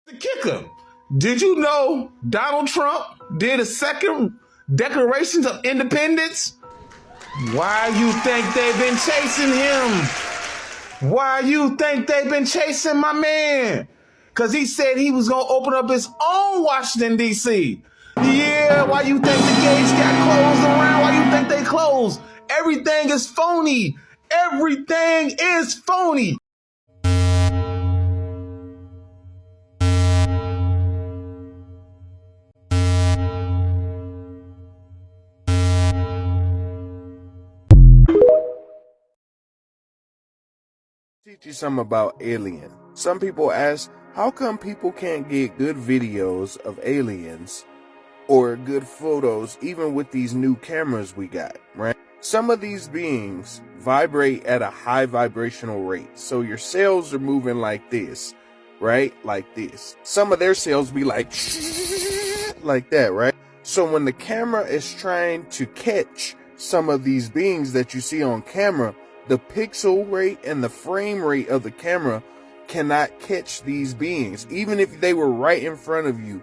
The kicker. Did you know Donald Trump did a second Declaration of Independence? Why you think they've been chasing him? Why you think they've been chasing my man? Because he said he was going to open up his own Washington, D.C. Yeah, why you think the gates got closed around? Why you think they closed? Everything is phony. Everything is phony. Teach you something about alien. Some people ask, how come people can't get good videos of aliens or good photos even with these new cameras we got, right? Some of these beings vibrate at a high vibrational rate. So your cells are moving like this, right? Like this. Some of their cells be like that, right? So when the camera is trying to catch some of these beings that you see on camera, the pixel rate and the frame rate of the camera cannot catch these beings. Even if they were right in front of you,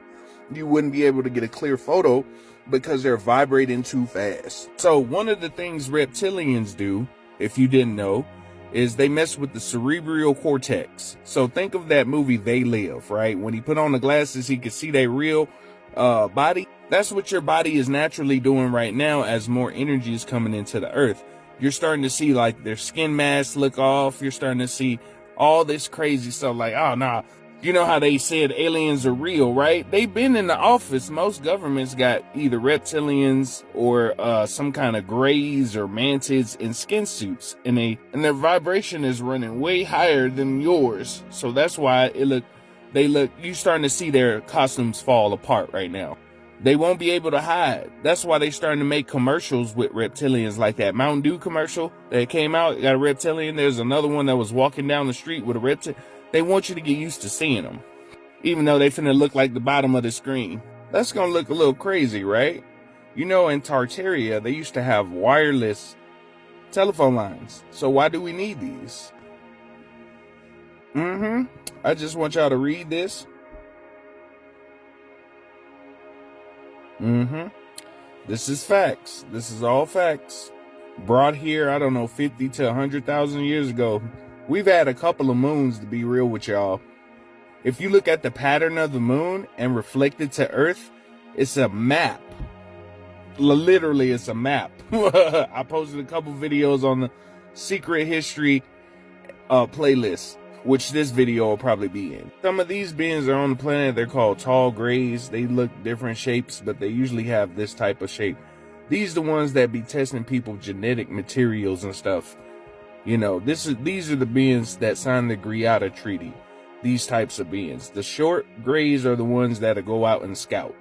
you wouldn't be able to get a clear photo because they're vibrating too fast. So one of the things reptilians do, if you didn't know, is they mess with the cerebral cortex. So think of that movie They Live, right? When he put on the glasses, he could see their real body. That's what your body is naturally doing right now as more energy is coming into the earth. You're starting to see like their skin masks look off. You're starting to see all this crazy stuff like, oh, nah. You know how they said aliens are real, right? They've been in the office. Most governments got either reptilians or some kind of grays or mantids in skin suits. And their vibration is running way higher than yours. So that's why you starting to see their costumes fall apart right now. They won't be able to hide. That's why they starting to make commercials with reptilians like that Mountain Dew commercial that came out. Got a reptilian. There's another one that was walking down the street with a reptilian. They want you to get used to seeing them, even though they finna look like the bottom of the screen. That's gonna look a little crazy, right? You know, in Tartaria, they used to have wireless telephone lines. So why do we need these? I just want y'all to read this. This is facts. This is all facts. Brought here, I don't know, 50 to 100,000 years ago. We've had a couple of moons, to be real with y'all. If you look at the pattern of the moon and reflect it to Earth, it's a map. Literally, it's a map. I posted a couple videos on the Secret History playlist, which this video will probably be in. Some of these beings are on the planet. They're called tall grays. They look different shapes, but they usually have this type of shape. These are the ones that be testing people's genetic materials and stuff. You know, these are the beings that signed the Greada Treaty. These types of beings. The short grays are the ones that go out and scout.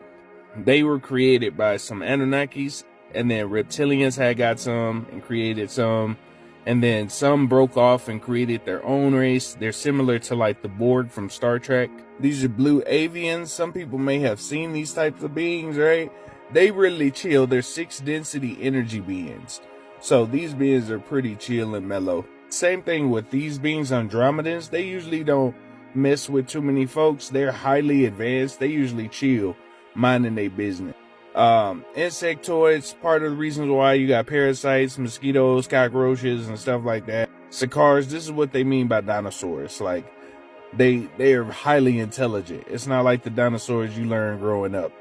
They were created by some Anunnakis, and then reptilians had got some and created some. And then some broke off and created their own race. They're similar to like the Borg from Star Trek. These are blue avians. Some people may have seen these types of beings, right? They really chill. They're 6 density energy beings. So these beings are pretty chill and mellow. Same thing with these beings, Andromedans. They usually don't mess with too many folks. They're highly advanced. They usually chill, minding their business. Insectoids, part of the reasons why you got parasites, mosquitoes, cockroaches, and stuff like that. Sicars, this is what they mean by dinosaurs. Like, they are highly intelligent. It's not like the dinosaurs you learned growing up.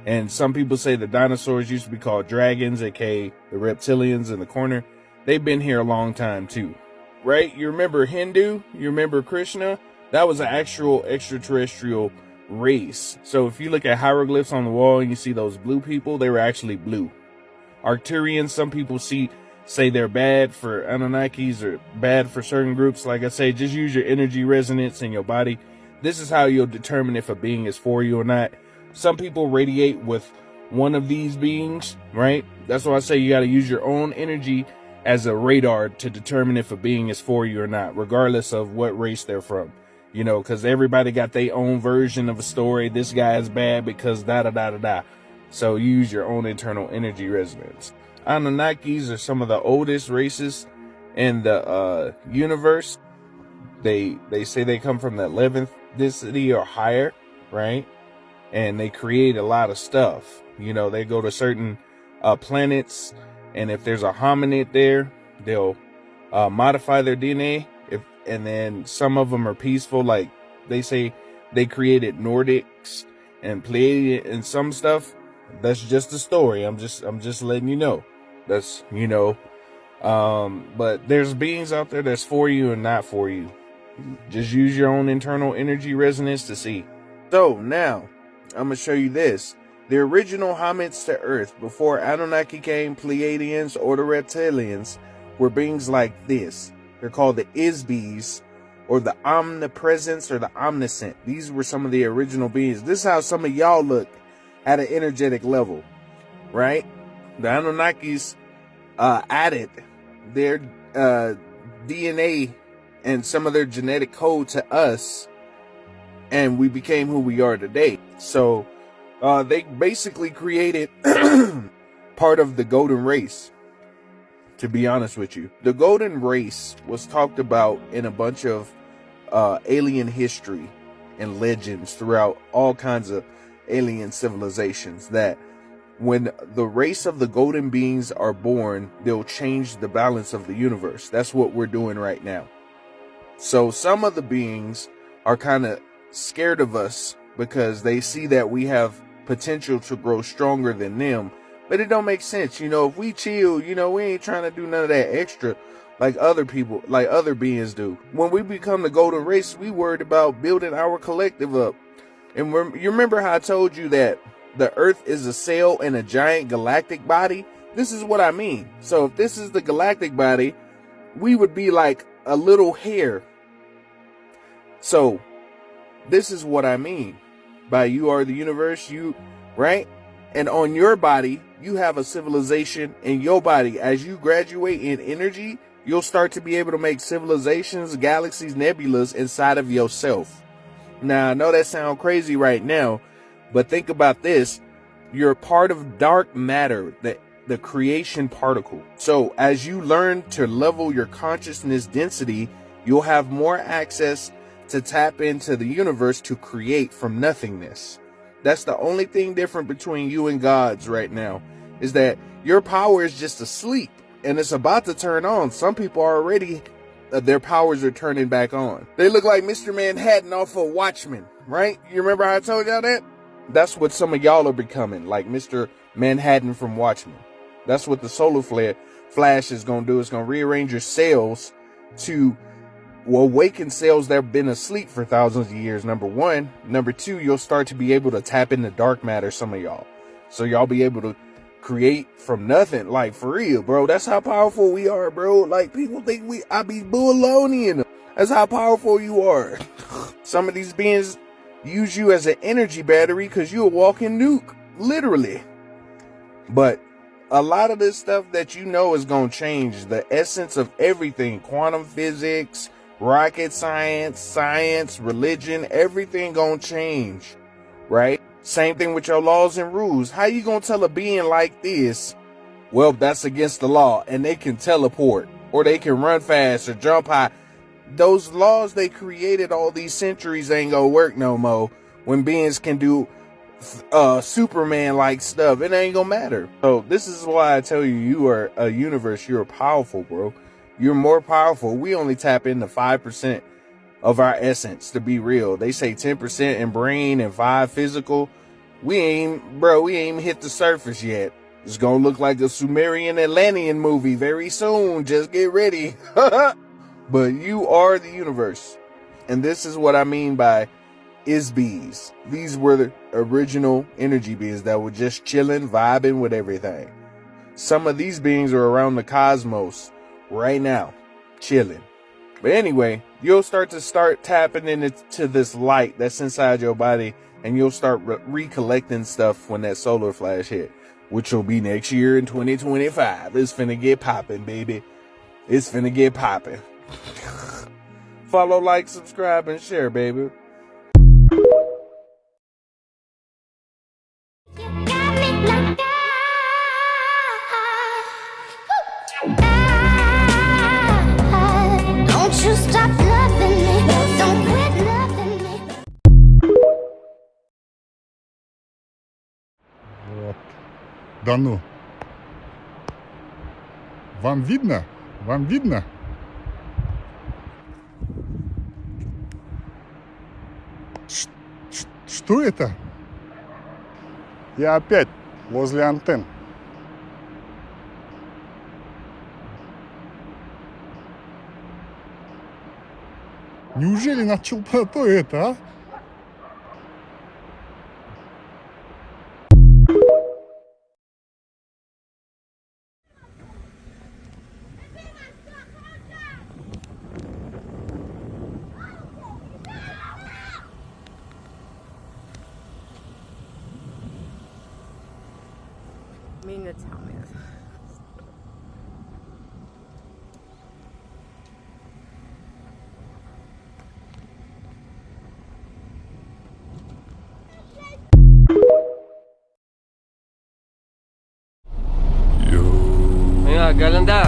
And some people say the dinosaurs used to be called dragons, aka the reptilians in the corner. They've been here a long time too, right? You remember Hindu? You remember Krishna? That was an actual extraterrestrial race. So if you look at hieroglyphs on the wall and you see those blue people, they were actually blue. Arcturians, some people say they're bad for Anunnakis or bad for certain groups. Like I say, just use your energy resonance in your body. This is how you'll determine if a being is for you or not. Some people radiate with one of these beings, right? That's why I say you got to use your own energy as a radar to determine if a being is for you or not, regardless of what race they're from. You know, because everybody got their own version of a story. This guy is bad because da-da-da-da-da. So use your own internal energy resonance. Anunnakis are some of the oldest races in the universe. They say they come from the 11th density or higher. right? And they create a lot of stuff. You know, they go to certain planets, and if there's a hominid there, they'll modify their DNA. And then some of them are peaceful, like they say they created Nordics and Pleiadian and some stuff. That's just a story. I'm just letting you know. That's, you know, but there's beings out there that's for you and not for you. Just use your own internal energy resonance to see. So now I'm gonna show you this. The original hominids to Earth before Anunnaki came, Pleiadians, or the reptilians, were beings like this. They're called the Isbis, or the omnipresence, or the omniscient. These were some of the original beings. This is how some of y'all look at an energetic level, right? The Anunnakis added their DNA and some of their genetic code to us, and we became who we are today. So they basically created part of the golden race. To be honest with you, the golden race was talked about in a bunch of alien history and legends throughout all kinds of alien civilizations, that when the race of the golden beings are born, they'll change the balance of the universe. That's what we're doing right now. So some of the beings are kind of scared of us because they see that we have potential to grow stronger than them. But it don't make sense. You know, if we chill, you know, we ain't trying to do none of that extra like other people, like other beings do. When we become the golden race, we worried about building our collective up. And you remember how I told you that the Earth is a cell in a giant galactic body? This is what I mean. So if this is the galactic body, we would be like a little hair. So this is what I mean by you are the universe, you, right? And on your body, you have a civilization in your body. As you graduate in energy, you'll start to be able to make civilizations, galaxies, nebulas inside of yourself. Now, I know that sounds crazy right now, but think about this. You're part of dark matter, the creation particle. So as you learn to level your consciousness density, you'll have more access to tap into the universe to create from nothingness. That's the only thing different between you and gods right now, is that your power is just asleep and it's about to turn on. Some people are already, their powers are turning back on. They look like Mr. Manhattan off of Watchmen, right? You remember how I told y'all that? That's what some of y'all are becoming, like Mr. Manhattan from Watchmen. That's what the solar flash is going to do. It's going to rearrange your cells to awaken cells that have been asleep for thousands of years, number one. Number two, you'll start to be able to tap into dark matter, some of y'all. So y'all be able to create from nothing, like for real, bro. That's how powerful we are, bro. Like people think I be baloney. That's how powerful you are. Some of these beings use you as an energy battery because you're a walking nuke, literally. But a lot of this stuff that you know is going to change the essence of everything. Quantum physics, rocket science, religion, everything gonna change, right? Same thing with your laws and rules. How you gonna tell a being like this, well, that's against the law, and they can teleport, or they can run fast, or jump high? Those laws they created all these centuries ain't gonna work no more when beings can do Superman-like stuff. It ain't gonna matter. So this is why I tell you, you are a universe. You're powerful, bro. You're more powerful. We only tap into 5% of our essence, to be real. They say 10% in brain and 5% physical. We ain't even hit the surface yet. It's gonna look like a Sumerian Atlantean movie very soon. Just get ready. But you are the universe. And this is what I mean by Isbis. These were the original energy beings that were just chilling, vibing with everything. Some of these beings are around the cosmos right now, chilling. But anyway, you'll start tapping into this light that's inside your body, and you'll start recollecting stuff when that solar flash hit, which will be next year in 2025. It's finna get popping, baby. It's finna get popping. Follow, like, subscribe, and share, baby. Don't you stop loving me, don't quit loving me. Да ну. Вам видно? Вам видно? Что это? Я опять возле антенн. Неужели над челнотой это, а? Mean to tell me this. Ja, Galanda.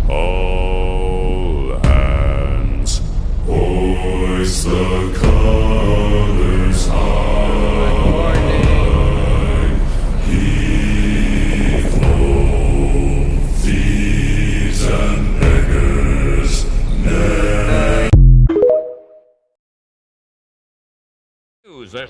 All hands, hoist the colors high. Heave low, thieves and beggars,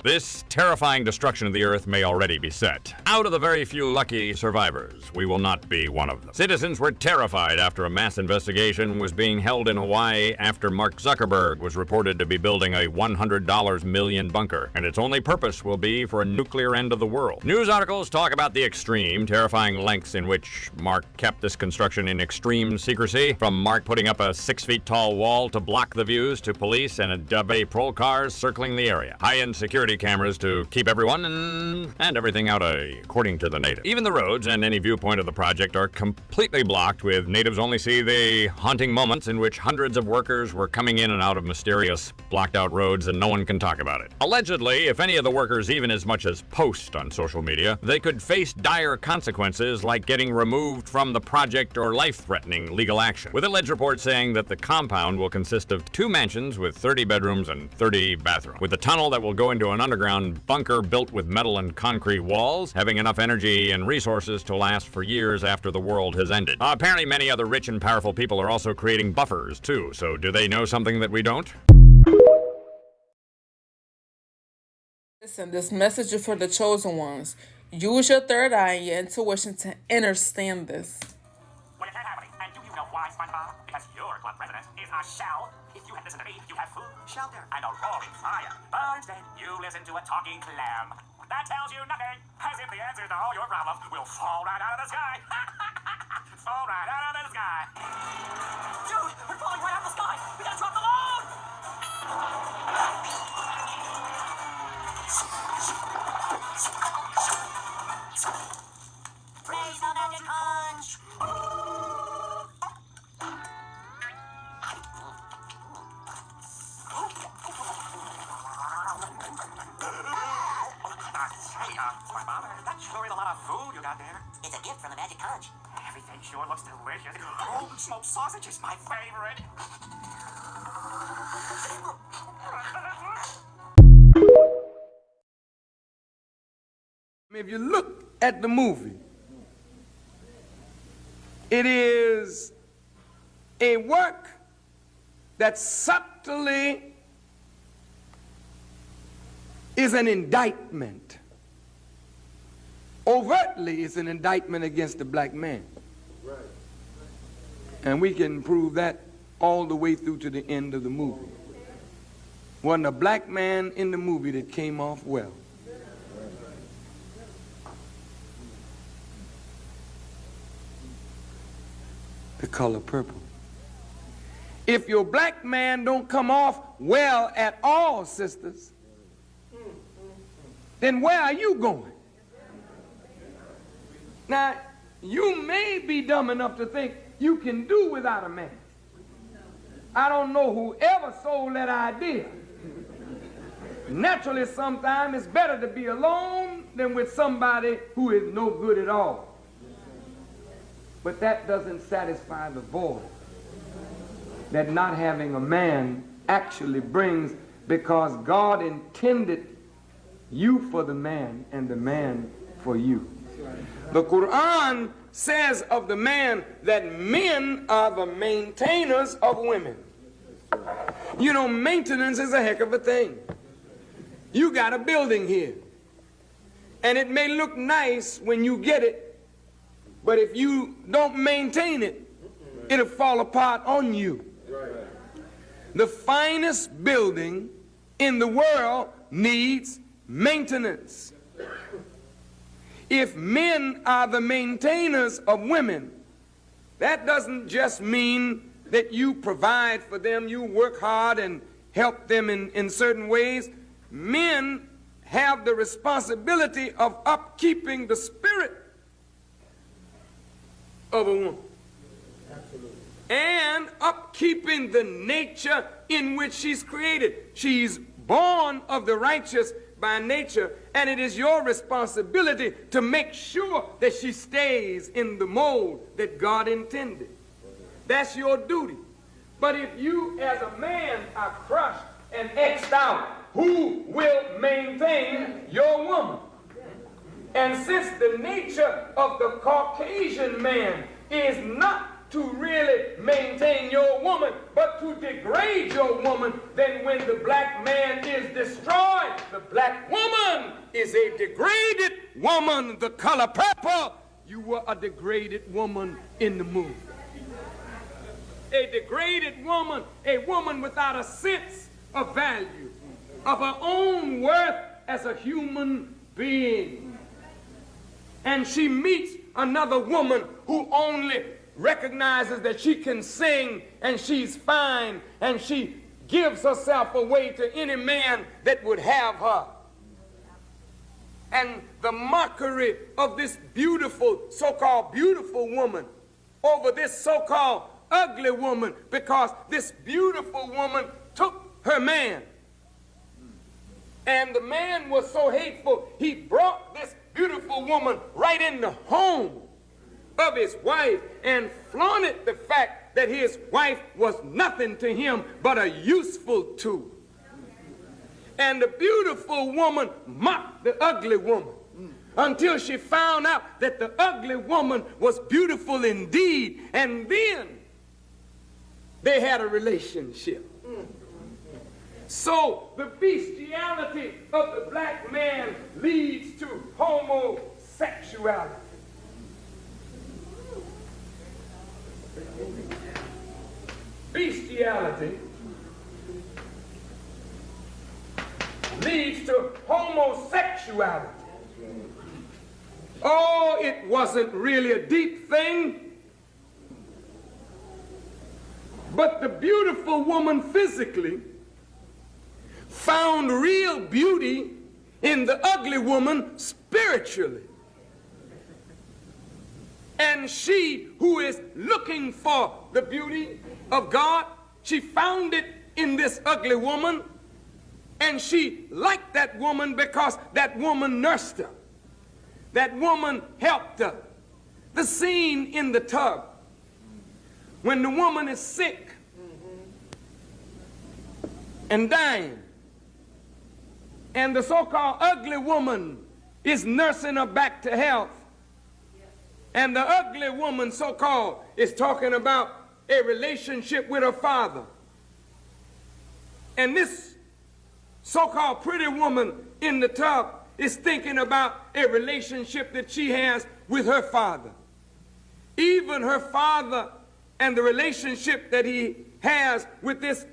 This terrifying destruction of the Earth may already be set. Out of the very few lucky survivors, we will not be one of them. Citizens were terrified after a mass investigation was being held in Hawaii after Mark Zuckerberg was reported to be building a $100 million bunker, and its only purpose will be for a nuclear end of the world. News articles talk about the extreme, terrifying lengths in which Mark kept this construction in extreme secrecy, from Mark putting up a 6 feet tall wall to block the views to police and a dove patrol cars circling the area. High-end security cameras to keep everyone and everything out according to the native. Even the roads and any viewpoint of the project are completely blocked, with natives only see the haunting moments in which hundreds of workers were coming in and out of mysterious blocked out roads and no one can talk about it. Allegedly, if any of the workers even as much as post on social media, they could face dire consequences like getting removed from the project or life-threatening legal action. With alleged reports saying that the compound will consist of 2 mansions with 30 bedrooms and 30 bathrooms, with a tunnel that will go into an underground bunker built with metal and concrete walls, having enough energy and resources to last for years after the world has ended. Apparently many other rich and powerful people are also creating buffers too, so do they know something that we don't? Listen, this message is for the chosen ones. Use your third eye and your intuition to understand this. Well, it can't happen. And do you know why, SpongeBob? Because your club president is a shell. If you had listened to me, you have food, shelter, and a roaring fire. But instead, you listen to a talking clam. That tells you nothing. As if the answer to all your problems will fall right out of the sky. Fall right out of the sky. Dude, we're falling right out of the sky. We gotta drop the load. Praise the magic punch. Hey, SpongeBob, that sure is a lot of food you got there. It's a gift from the Magic Conch. Everything sure looks delicious. Oh, smoked sausage is my favorite. If you look at the movie, it is a work that subtly is an indictment. Overtly is an indictment against the black man. Right. And we can prove that all the way through to the end of the movie. Wasn't a black man in the movie that came off well. The color purple. If your black man don't come off well at all, sisters, then where are you going? Now, you may be dumb enough to think you can do without a man. I don't know whoever sold that idea. Naturally, sometimes it's better to be alone than with somebody who is no good at all. But that doesn't satisfy the void that not having a man actually brings, because God intended you for the man and the man for you. The Quran says of the man that men are the maintainers of women. You know, maintenance is a heck of a thing. You got a building here, and it may look nice when you get it, but if you don't maintain it, it'll fall apart on you. The finest building in the world needs maintenance. If men are the maintainers of women, that doesn't just mean that you provide for them, you work hard and help them in certain ways. Men have the responsibility of upkeeping the spirit of a woman. And upkeeping the nature in which she's created. She's born of the righteous by nature, and it is your responsibility to make sure that she stays in the mold that God intended. That's your duty. But if you as a man are crushed and X'd out, who will maintain your woman? And since the nature of the Caucasian man is not to really maintain your woman, but to degrade your woman, then when the black man is destroyed, the black woman is a degraded woman, the color purple. You were a degraded woman in the movie. A degraded woman, a woman without a sense of value, of her own worth as a human being. And she meets another woman who only recognizes that she can sing and she's fine, and she gives herself away to any man that would have her. And the mockery of this beautiful, so-called beautiful woman over this so-called ugly woman, because this beautiful woman took her man. And the man was so hateful, he brought this beautiful woman right in the home of his wife and flaunted the fact that his wife was nothing to him but a useful tool. And the beautiful woman mocked the ugly woman until she found out that the ugly woman was beautiful indeed, and then they had a relationship. So the bestiality of the black man leads to homosexuality. Bestiality leads to homosexuality. Oh, it wasn't really a deep thing, but the beautiful woman physically found real beauty in the ugly woman spiritually. And she who is looking for the beauty of God, she found it in this ugly woman, and she liked that woman because that woman nursed her. That woman helped her. The scene in the tub, when the woman is sick and dying, and the so-called ugly woman is nursing her back to health, and the ugly woman, so-called, is talking about a relationship with her father. And this so-called pretty woman in the tub is thinking about a relationship that she has with her father. Even her father and the relationship that he has with this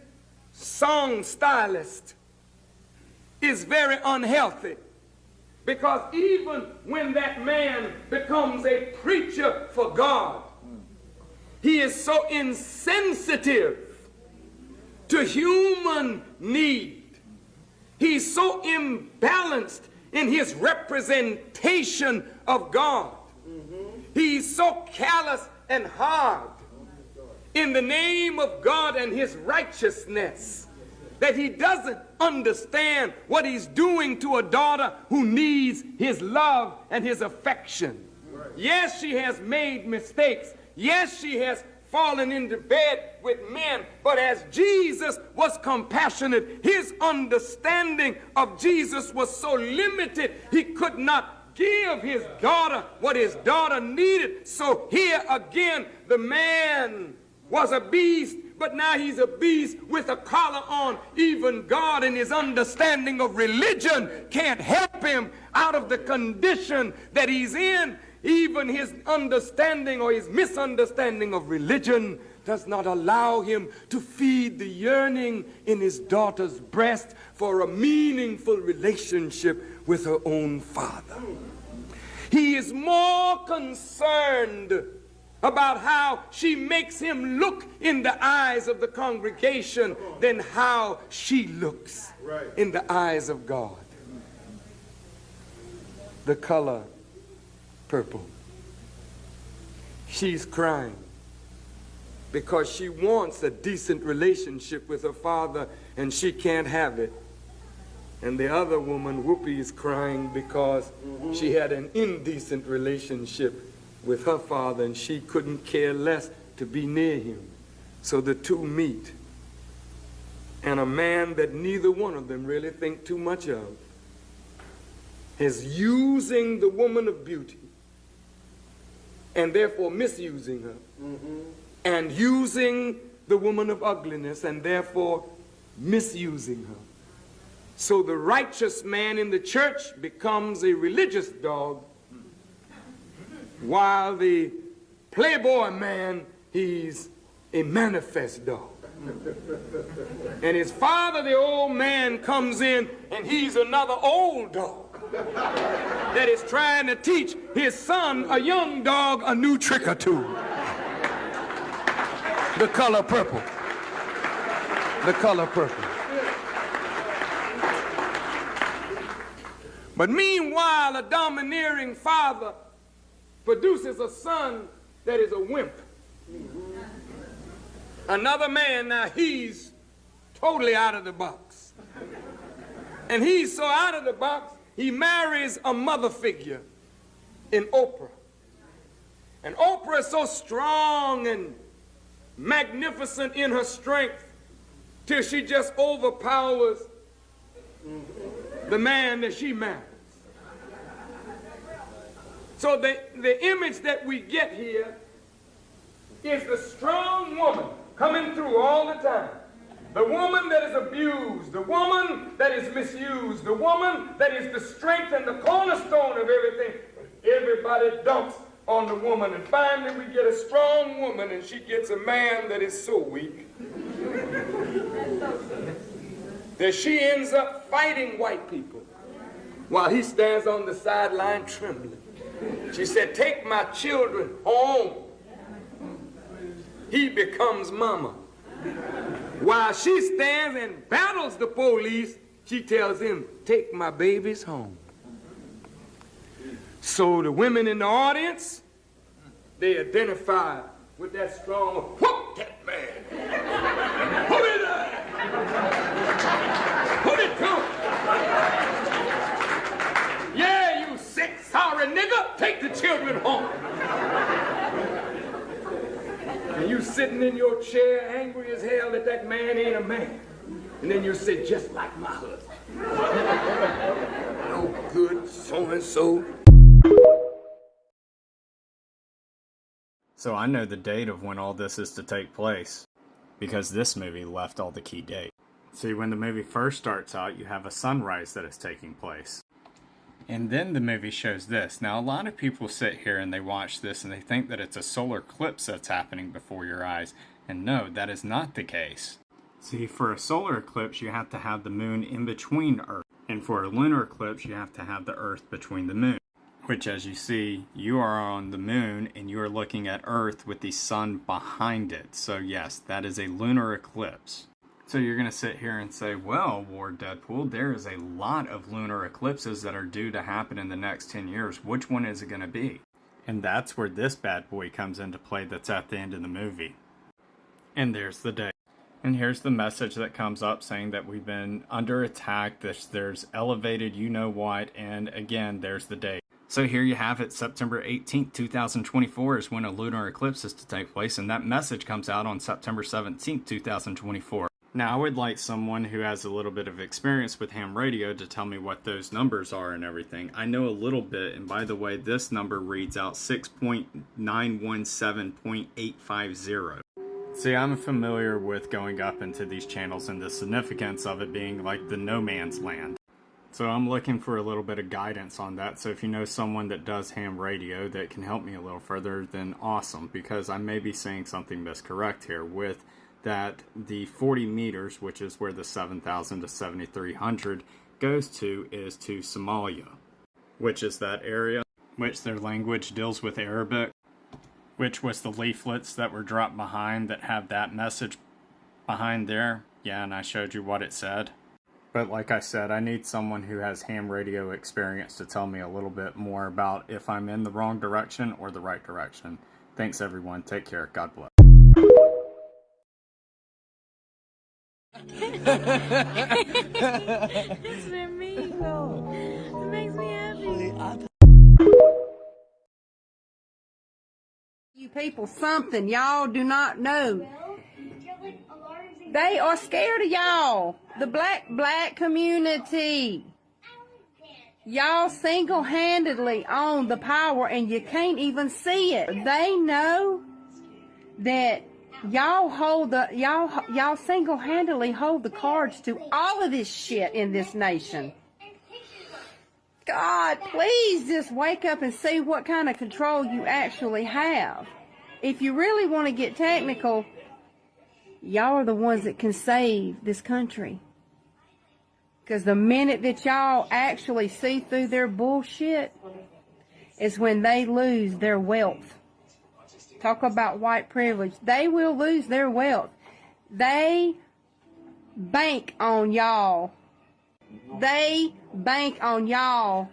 song stylist is very unhealthy. Because even when that man becomes a preacher for God, he is so insensitive to human need. He's so imbalanced in his representation of God. He's so callous and hard in the name of God and his righteousness that he doesn't understand what he's doing to a daughter who needs his love and his affection. Yes, she has made mistakes. Yes, she has fallen into bed with men, but as Jesus was compassionate, his understanding of Jesus was so limited, he could not give his daughter what his daughter needed. So here again, the man was a beast, but now he's a beast with a collar on. Even God in his understanding of religion can't help him out of the condition that he's in. Even his understanding or his misunderstanding of religion does not allow him to feed the yearning in his daughter's breast for a meaningful relationship with her own father. He is more concerned about how she makes him look in the eyes of the congregation than how she looks in the eyes of God. The color purple. She's crying because she wants a decent relationship with her father and she can't have it. And the other woman, Whoopi, is crying because she had an indecent relationship with her father and she couldn't care less to be near him. So the two meet. And a man that neither one of them really think too much of is using the woman of beauty and therefore misusing her, and using the woman of ugliness and therefore misusing her. So the righteous man in the church becomes a religious dog, while the playboy man, he's a manifest dog. And his father, the old man, comes in and he's another old dog that is trying to teach his son, a young dog, a new trick or two. The color purple. The color purple. But meanwhile, a domineering father produces a son that is a wimp. Another man, now he's totally out of the box. And he's so out of the box, he marries a mother figure in Oprah. And Oprah is so strong and magnificent in her strength till she just overpowers the man that she marries. So the image that we get here is the strong woman coming through all the time. The woman that is abused, the woman that is misused, the woman that is the strength and the cornerstone of everything. Everybody dumps on the woman, and finally we get a strong woman, and she gets a man that is so weak that she ends up fighting white people while he stands on the sideline trembling. She said, "Take my children home." He becomes mama. While she stands and battles the police, she tells him, "Take my babies home." So the women in the audience, they identify with that strong, whoop that man. Whoop it up. Put it to him. Yeah, you sick, sorry nigga, take the children home. And you sitting in your chair angry as hell that that man ain't a man. And then you say, "Just like my husband." No good, so-and-so. So I know the date of when all this is to take place, because this movie left all the key dates. See, when the movie first starts out, you have a sunrise that is taking place. And then the movie shows this. Now, a lot of people sit here and they watch this and they think that it's a solar eclipse that's happening before your eyes. And no, that is not the case. See, for a solar eclipse, you have to have the moon in between Earth. And for a lunar eclipse, you have to have the Earth between the moon. Which, as you see, you are on the moon and you are looking at Earth with the sun behind it. So yes, that is a lunar eclipse. So you're going to sit here and say, well, Ward Deadpool, there is a lot of lunar eclipses that are due to happen in the next 10 years. Which one is it going to be? And that's where this bad boy comes into play that's at the end of the movie. And there's the date. And here's the message that comes up saying that we've been under attack, there's elevated you-know-what, and again, there's the date. So here you have it, September 18th, 2024 is when a lunar eclipse is to take place, and that message comes out on September 17th, 2024. Now, I would like someone who has a little bit of experience with ham radio to tell me what those numbers are and everything. I know a little bit, and by the way, this number reads out 6.917.850. See, I'm familiar with going up into these channels and the significance of it being like the no man's land. So I'm looking for a little bit of guidance on that. So if you know someone that does ham radio that can help me a little further, then awesome, because I may be saying something miscorrect here with that the 40 meters, which is where the 7,000 to 7,300 goes to, is to Somalia, which is that area which their language deals with Arabic, which was the leaflets that were dropped behind that have that message behind there. Yeah, and I showed you what it said. But like I said, I need someone who has ham radio experience to tell me a little bit more about if I'm in the wrong direction or the right direction. Thanks everyone. Take care. God bless. It's been me, though. It makes me happy. You people something y'all do not know. They are scared of y'all. The black community. Y'all single-handedly own the power and you can't even see it. They know that y'all single-handedly hold the cards to all of this shit in this nation. God, please just wake up and see what kind of control you actually have. If you really want to get technical, y'all are the ones that can save this country. Because the minute that y'all actually see through their bullshit is when they lose their wealth. Talk about white privilege. They will lose their wealth. They bank on y'all. They bank on y'all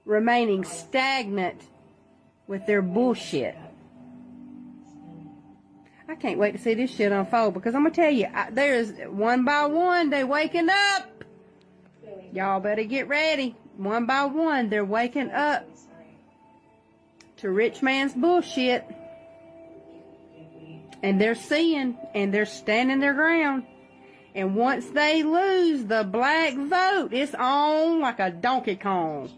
remaining stagnant with their bullshit. I can't wait to see this shit unfold, because I'm going to tell you, there's one by one, they waking up. Y'all better get ready. One by one, they're waking up to rich man's bullshit. And they're seeing, and they're standing their ground. And once they lose the black vote, it's on like a Donkey Kong.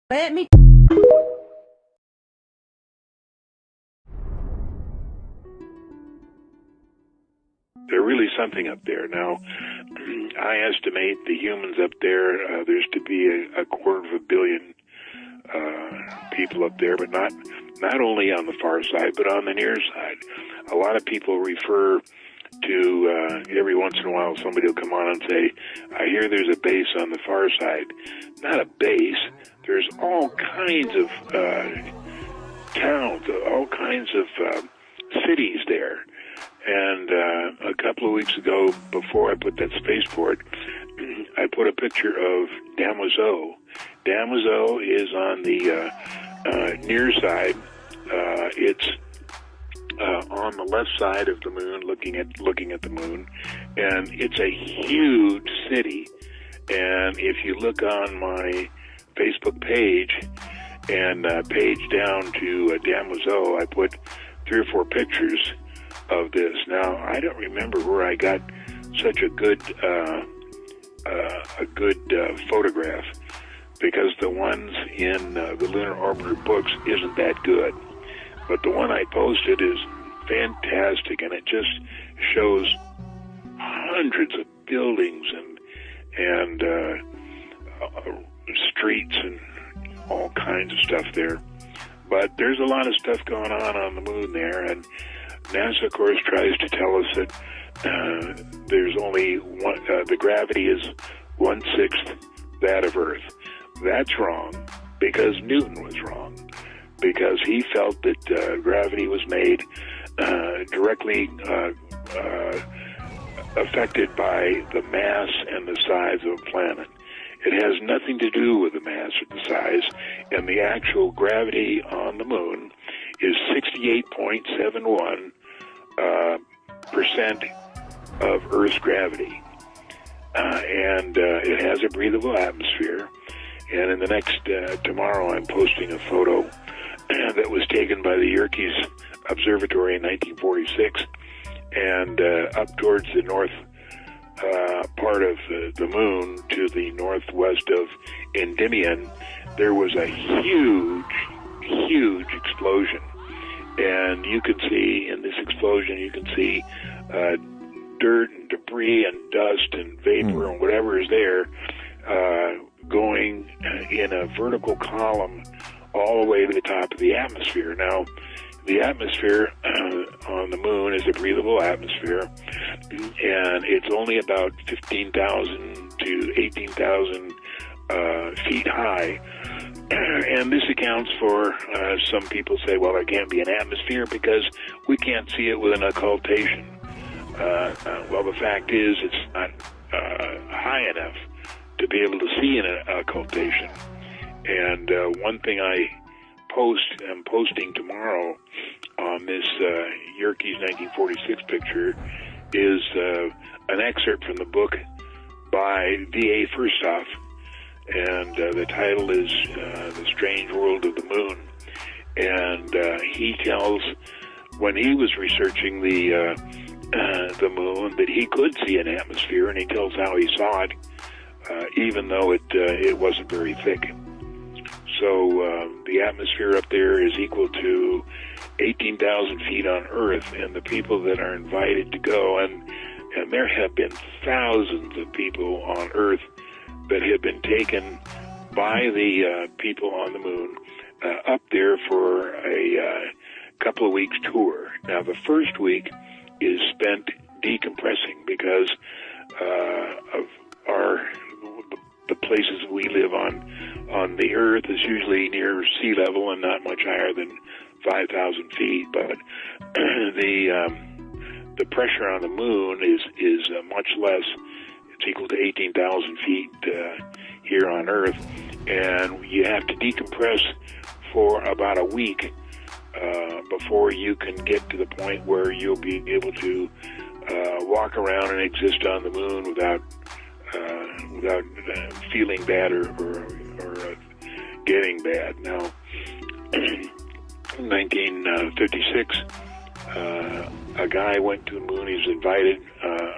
Let me... They're really something up there. Now, I estimate the humans up there, there's to be a 250 million people up there, but not only on the far side, but on the near side. A lot of people refer to, every once in a while, somebody will come on and say, I hear there's a base on the far side. Not a base. There's all kinds of towns, all kinds of cities there. And a couple of weeks ago, before I put that spaceport, I put a picture of Damoiseau. Damoiseau is on the near side. It's on the left side of the moon, looking at the moon, and it's a huge city. And if you look on my Facebook page and page down to Damoiseau, I put 3 or 4 pictures of this. Now, I don't remember where I got such a good photograph, because the ones in the Lunar Orbiter books isn't that good. But the one I posted is fantastic, and it just shows hundreds of buildings and streets and all kinds of stuff there. But there's a lot of stuff going on the moon there, and NASA, of course, tries to tell us that there's only one, the gravity is 1/6 that of Earth. That's wrong, because Newton was wrong, because he felt that gravity was made directly affected by the mass and the size of a planet. It has nothing to do with the mass or the size, and the actual gravity on the moon is 68.71% of Earth's gravity. And it has a breathable atmosphere. And in the next, tomorrow, I'm posting a photo that was taken by the Yerkes Observatory in 1946. and up towards the north part of the moon to the northwest of Endymion, there was a huge explosion. And you can see in this explosion, you can see dirt and debris and dust and vapor and whatever is there going in a vertical column all the way to the top of the atmosphere. Now, the atmosphere on the moon is a breathable atmosphere, and it's only about 15,000 to 18,000 feet high. And this accounts for, some people say, well, there can't be an atmosphere because we can't see it with an occultation. Well, the fact is it's not high enough to be able to see an occultation. And one thing I'm posting tomorrow on this Yerkes 1946 picture is an excerpt from the book by V.A. Firstoff, and the title is The Strange World of the Moon. And he tells, when he was researching the moon, that he could see an atmosphere, and he tells how he saw it, even though it wasn't very thick. So the atmosphere up there is equal to 18,000 feet on Earth, and the people that are invited to go, and there have been thousands of people on Earth that have been taken by the people on the moon up there for a couple of weeks tour. Now, the first week is spent decompressing because of the places we live on the Earth is usually near sea level and not much higher than 5,000 feet. But the pressure on the moon is much less. It's equal to 18,000 feet here on Earth, and you have to decompress for about a week before you can get to the point where you'll be able to walk around and exist on the moon without feeling bad or getting bad. Now, in 1956, a guy went to the moon. He was invited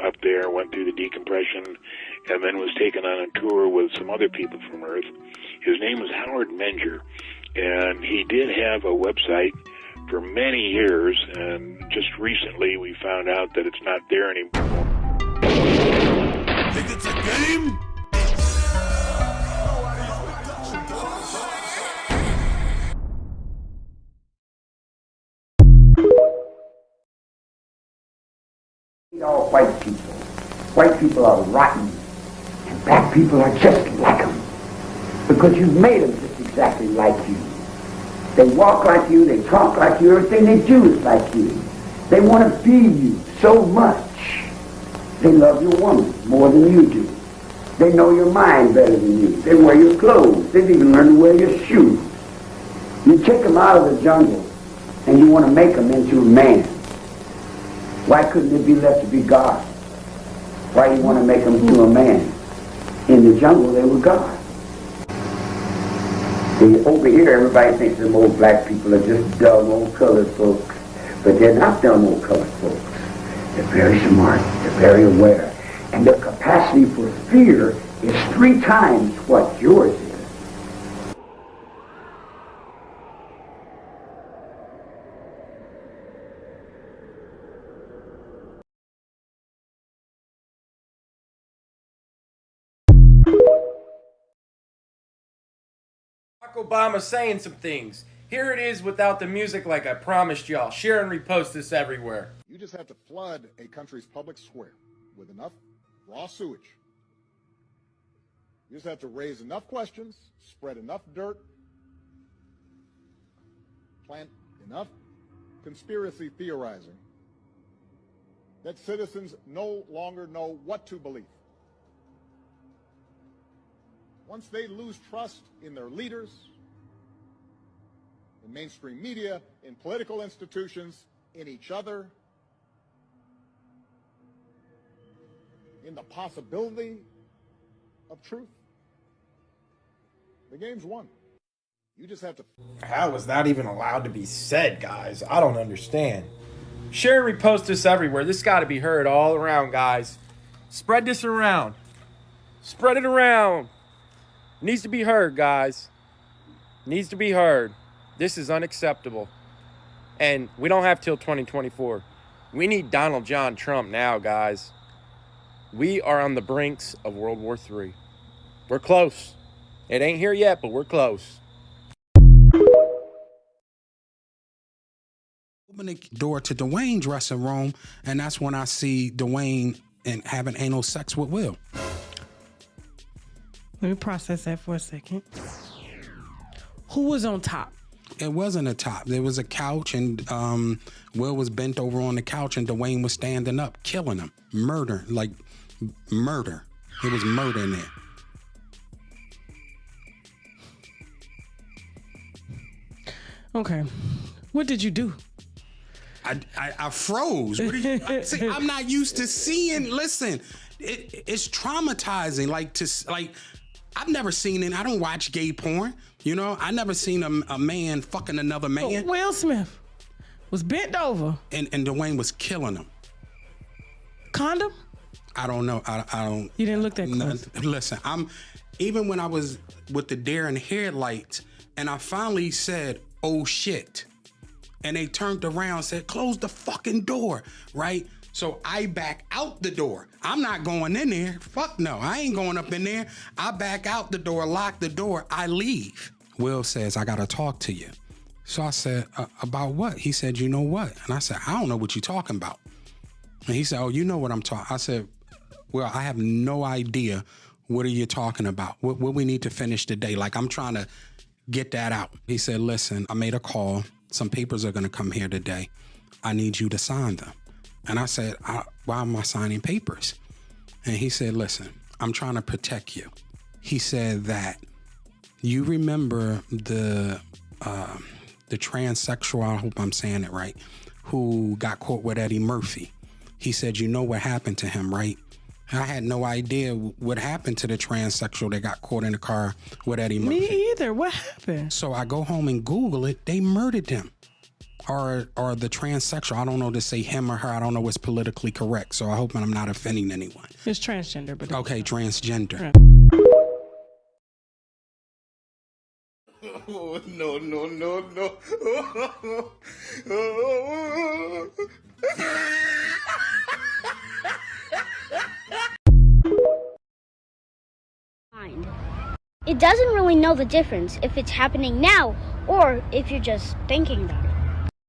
up there, went through the decompression, and then was taken on a tour with some other people from Earth. His name was Howard Menger, and he did have a website for many years, and just recently we found out that it's not there anymore. Think it's a game? All white people. White people are rotten, and black people are just like them. Because you've made them just exactly like you. They walk like you, they talk like you, everything they do is like you. They want to be you so much. They love your woman more than you do. They know your mind better than you. They wear your clothes. They've even learned to wear your shoes. You take them out of the jungle, and you want to make them into a man. Why couldn't it be left to be God? Why do you want to make them into a man? In the jungle, they were God. See, over here, everybody thinks them old black people are just dumb old colored folks. But they're not dumb old colored folks. They're very smart. They're very aware. And their capacity for fear is 3 times what yours is. Obama saying some things. Here it is without the music like I promised y'all. Share and repost this everywhere. You just have to flood a country's public square with enough raw sewage. You just have to raise enough questions, spread enough dirt, plant enough conspiracy theorizing that citizens no longer know what to believe. Once they lose trust in their leaders, in mainstream media, in political institutions, in each other, in the possibility of truth, the game's won. You just have to... How is that even allowed to be said, guys? I don't understand. Share and repost this everywhere. This got to be heard all around, guys. Spread this around. Spread it around. Needs to be heard, guys. Needs to be heard. This is unacceptable. And we don't have till 2024. We need Donald John Trump now, guys. We are on the brinks of World War III. We're close. It ain't here yet, but we're close. Open the door to Dwayne's dressing room, and that's when I see Dwayne and having anal sex with Will. Let me process that for a second. Who was on top? It wasn't a top. There was a couch, and Will was bent over on the couch, and Dwayne was standing up, killing him. Murder. It was murder in there. Okay. What did you do? I froze. What you, see, I'm not used to seeing. Listen, it's traumatizing. I've never seen it. I don't watch gay porn. You know, I never seen a man fucking another man. Will Smith was bent over, and Dwayne was killing him. Condom? I don't know. I don't. You didn't look that close. Listen, even when I was with the deer and headlights, and I finally said, "Oh shit." And they turned around and said, close the fucking door, right? So I back out the door. I'm not going in there. Fuck no, I ain't going up in there. I back out the door, lock the door, I leave. Will says, I gotta talk to you. So I said, about what? He said, you know what? And I said, I don't know what you're talking about. And he said, oh, you know what I'm talking. I said, well, I have no idea. What are you talking about? What we need to finish today? Like, I'm trying to get that out. He said, listen, I made a call. Some papers are going to come here today. I need you to sign them. And I said, why am I signing papers? And he said, listen, I'm trying to protect you. He said that you remember the transsexual, I hope I'm saying it right, who got caught with Eddie Murphy. He said, you know what happened to him, right? I had no idea what happened to the transsexual that got caught in the car with Eddie Murphy. Me either. What happened? So I go home and Google it. They murdered him. Or the transsexual. I don't know to say him or her. I don't know what's politically correct. So I hope I'm not offending anyone. It's transgender, but okay, transgender. Right. Oh, no, no, no, no. It doesn't really know the difference if it's happening now or if you're just thinking about it.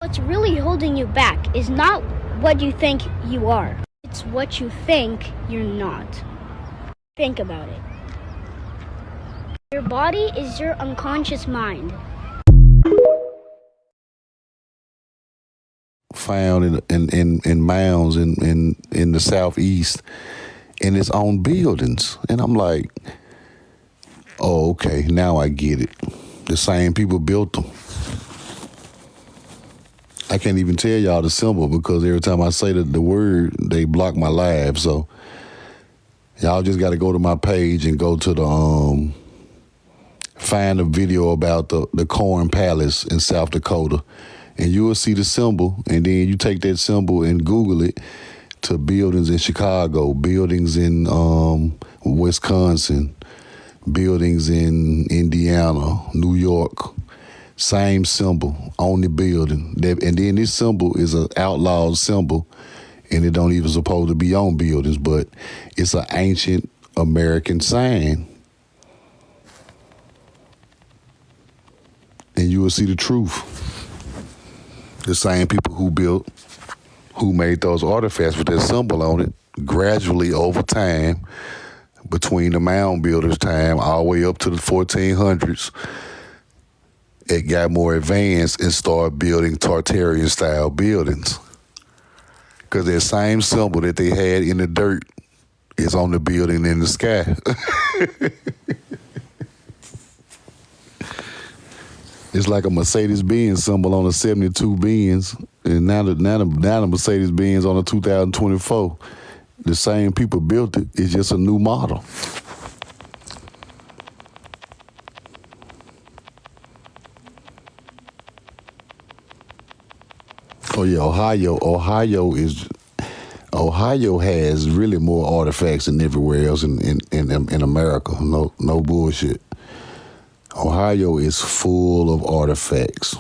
What's really holding you back is not what you think you are. It's what you think you're not. Think about it. Your body is your unconscious mind. Found in mounds in the southeast, and it's on buildings, and I'm like, oh, okay, now I get it. The same people built them. I can't even tell y'all the symbol because every time I say the word, they block my live. So y'all just got to go to my page and go to the find a video about the Corn Palace in South Dakota, and you will see the symbol. And then you take that symbol and Google it to buildings in Chicago, buildings in Wisconsin, buildings in Indiana, New York. Same symbol on the building. And then this symbol is an outlawed symbol, and it don't even supposed to be on buildings, but it's an ancient American sign. And you will see the truth. The same people who made those artifacts with that symbol on it, gradually over time, between the mound builders' time all the way up to the 1400s, it got more advanced and started building Tartarian-style buildings. Because that same symbol that they had in the dirt is on the building in the sky. It's like a Mercedes-Benz symbol on a 72 Benz, and now the Mercedes-Benz on a 2024. The same people built it. It's just a new model. Oh yeah, Ohio has really more artifacts than everywhere else in America. No bullshit. Ohio is full of artifacts.